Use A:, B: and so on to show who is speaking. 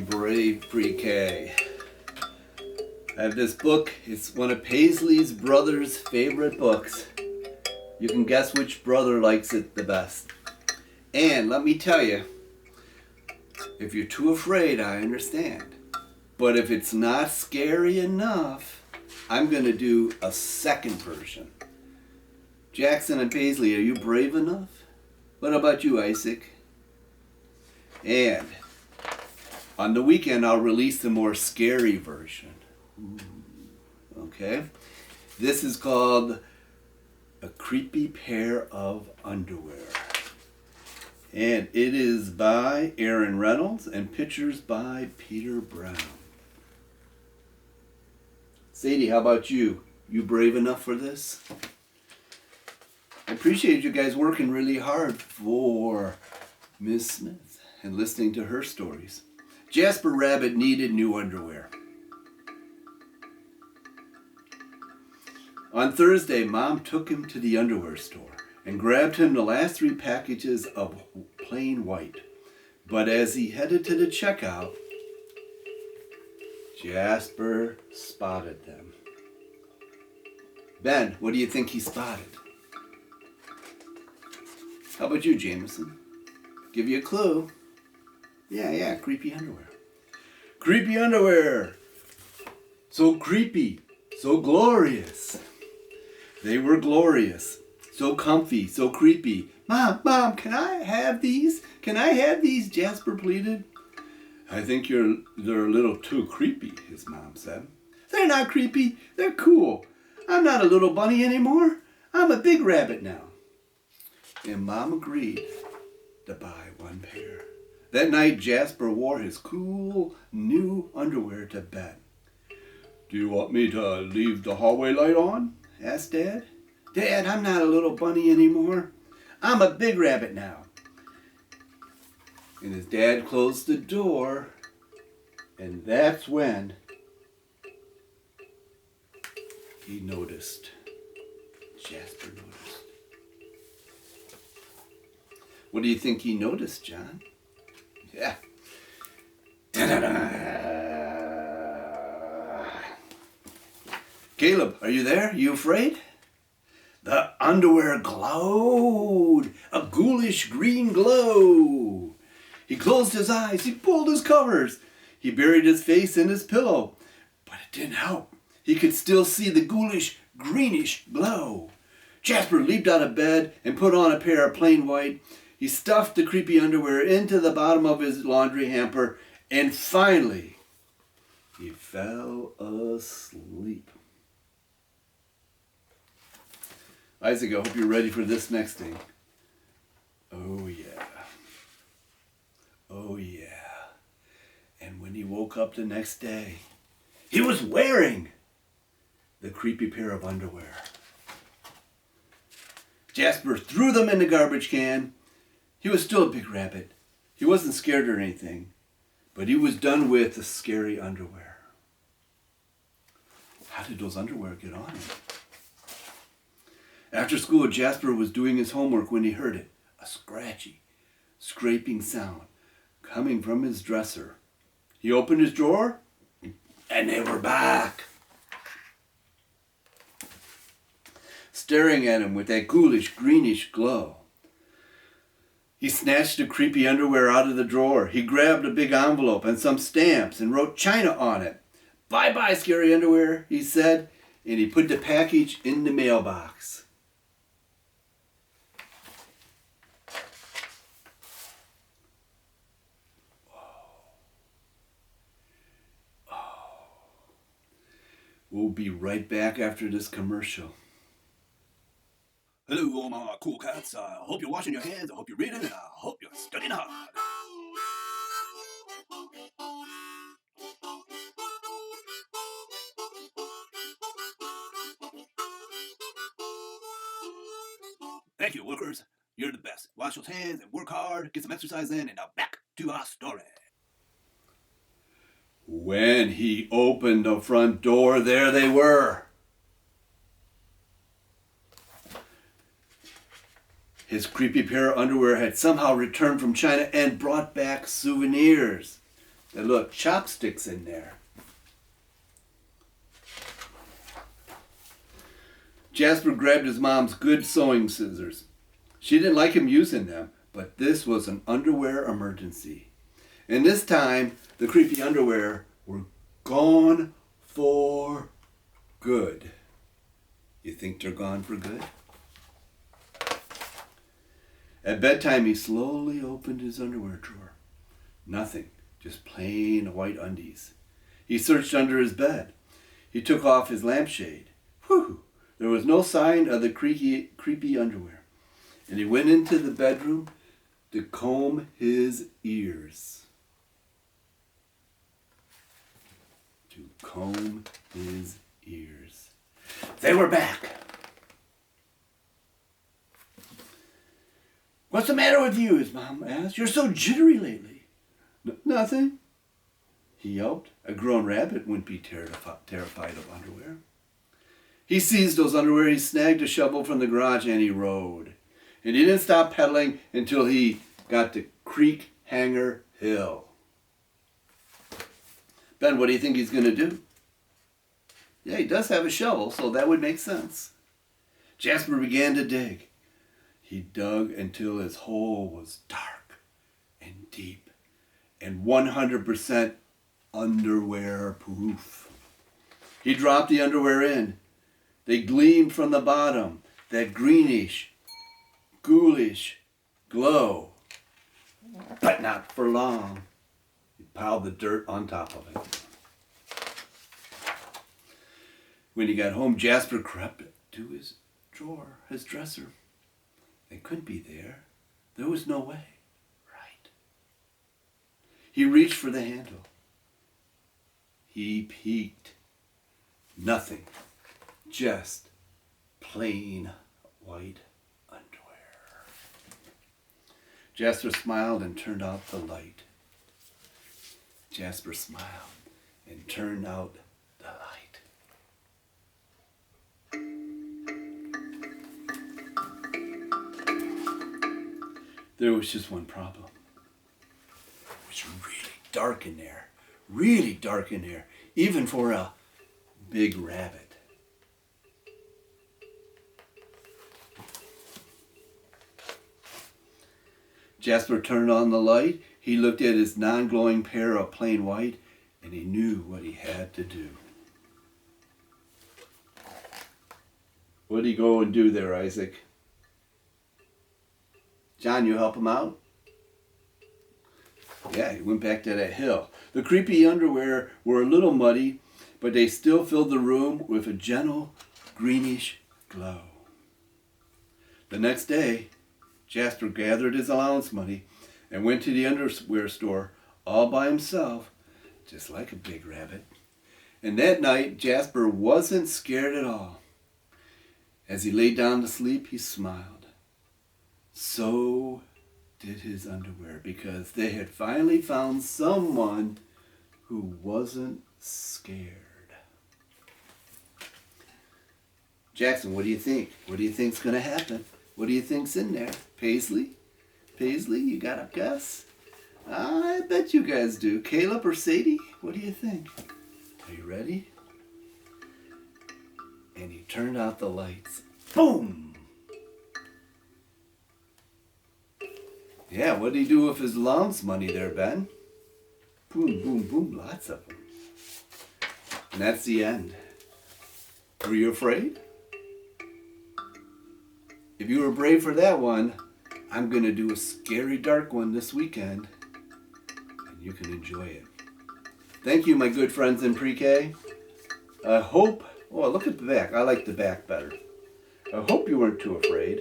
A: brave pre-K. I have this book. It's one of Paisley's brother's favorite books. You can guess which brother likes it the best. And let me tell you, if you're too afraid, I understand. But if it's not scary enough, I'm going to do a second version. Jackson and Paisley, are you brave enough? What about you, Isaac? And on the weekend, I'll release the more scary version. Okay? This is called A Creepy Pair of Underwear. And it is by Aaron Reynolds and pictures by Peter Brown. Sadie, how about you? You brave enough for this? I appreciate you guys working really hard for Miss Smith and listening to her stories. Jasper Rabbit needed new underwear. On Thursday, Mom took him to the underwear store and grabbed him the last 3 packages of plain white. But as he headed to the checkout, Jasper spotted them. Ben, what do you think he spotted? How about you, Jameson? Give you a clue. Yeah, creepy underwear. Creepy underwear! So creepy, so glorious. They were glorious, so comfy, so creepy. Mom, can I have these? Can I have these? Jasper pleaded. I think they're a little too creepy, his mom said. They're not creepy, they're cool. I'm not a little bunny anymore. I'm a big rabbit now. And Mom agreed to buy 1 pair. That night, Jasper wore his cool new underwear to bed. Do you want me to leave the hallway light on? Asked Dad. Dad, I'm not a little bunny anymore. I'm a big rabbit now. And his dad closed the door, and that's when he noticed. Jasper noticed. What do you think he noticed, John? Yeah. Caleb, are you there? You afraid? The underwear glowed, a ghoulish green glow. He closed his eyes, he pulled his covers. He buried his face in his pillow, but it didn't help. He could still see the ghoulish, greenish glow. Jasper leaped out of bed and put on a pair of plain white. He stuffed the creepy underwear into the bottom of his laundry hamper, and finally, he fell asleep. Isaac, I hope you're ready for this next thing. Oh yeah. Oh yeah. And when he woke up the next day, he was wearing the creepy pair of underwear. Jasper threw them in the garbage can. He was still a big rabbit. He wasn't scared or anything, but he was done with the scary underwear. How did those underwear get on him? After school, Jasper was doing his homework when he heard it, a scratchy, scraping sound coming from his dresser. He opened his drawer, and they were back, staring at him with that ghoulish, greenish glow. He snatched the creepy underwear out of the drawer. He grabbed a big envelope and some stamps and wrote China on it. Bye-bye, scary underwear, he said, and he put the package in the mailbox. We'll be right back after this commercial. Hello, all my cool cats. I hope you're washing your hands. I hope you're reading. And I hope you're studying hard. Thank you, workers. You're the best. Wash those hands and work hard. Get some exercise in. And now back to our story. When he opened the front door, there they were. His creepy pair of underwear had somehow returned from China and brought back souvenirs. There look chopsticks in there. Jasper grabbed his mom's good sewing scissors. She didn't like him using them, but this was an underwear emergency. And this time, the creepy underwear were gone for good. You think they're gone for good? At bedtime, he slowly opened his underwear drawer. Nothing, just plain white undies. He searched under his bed. He took off his lampshade. Whew! There was no sign of the creepy underwear. And he went into the bedroom to comb his ears. To comb his ears. They were back. What's the matter with you? His mom asked. You're so jittery lately. Nothing, he yelped. A grown rabbit wouldn't be terrified of underwear. He seized those underwear, he snagged a shovel from the garage, and he rode. And he didn't stop pedaling until he got to Creek Hanger Hill. Ben, what do you think he's going to do? Yeah, he does have a shovel, so that would make sense. Jasper began to dig. He dug until his hole was dark and deep and 100% underwear proof. He dropped the underwear in. They gleamed from the bottom, that greenish, ghoulish glow. But not for long. He piled the dirt on top of it. When he got home, Jasper crept to his drawer, his dresser. They couldn't be there. There was no way. Right. He reached for the handle. He peeked. Nothing. Just plain white underwear. Jasper smiled and turned out the light. Jasper smiled and turned out the light. There was just one problem. It was really dark in there. Really dark in there. Even for a big rabbit. Jasper turned on the light. He looked at his non-glowing pair of plain white, and he knew what he had to do. What did he go and do there, Isaac? John, you help him out? Yeah, he went back to that hill. The creepy underwear were a little muddy, but they still filled the room with a gentle, greenish glow. The next day, Jasper gathered his allowance money and went to the underwear store all by himself, just like a big rabbit. And that night, Jasper wasn't scared at all. As he lay down to sleep, he smiled. So did his underwear, because they had finally found someone who wasn't scared. Jackson, what do you think? What do you think's going to happen? What do you think's in there? Paisley? Paisley, you got a guess? I bet you guys do. Caleb or Sadie? What do you think? Are you ready? And he turned out the lights. Boom! Yeah, what did he do with his allowance money there, Ben? Boom, boom, boom, lots of them. And that's the end. Were you afraid? If you were brave for that one, I'm going to do a scary dark one this weekend, and you can enjoy it. Thank you, my good friends in pre-K. I hope, oh, look at the back. I like the back better. I hope you weren't too afraid.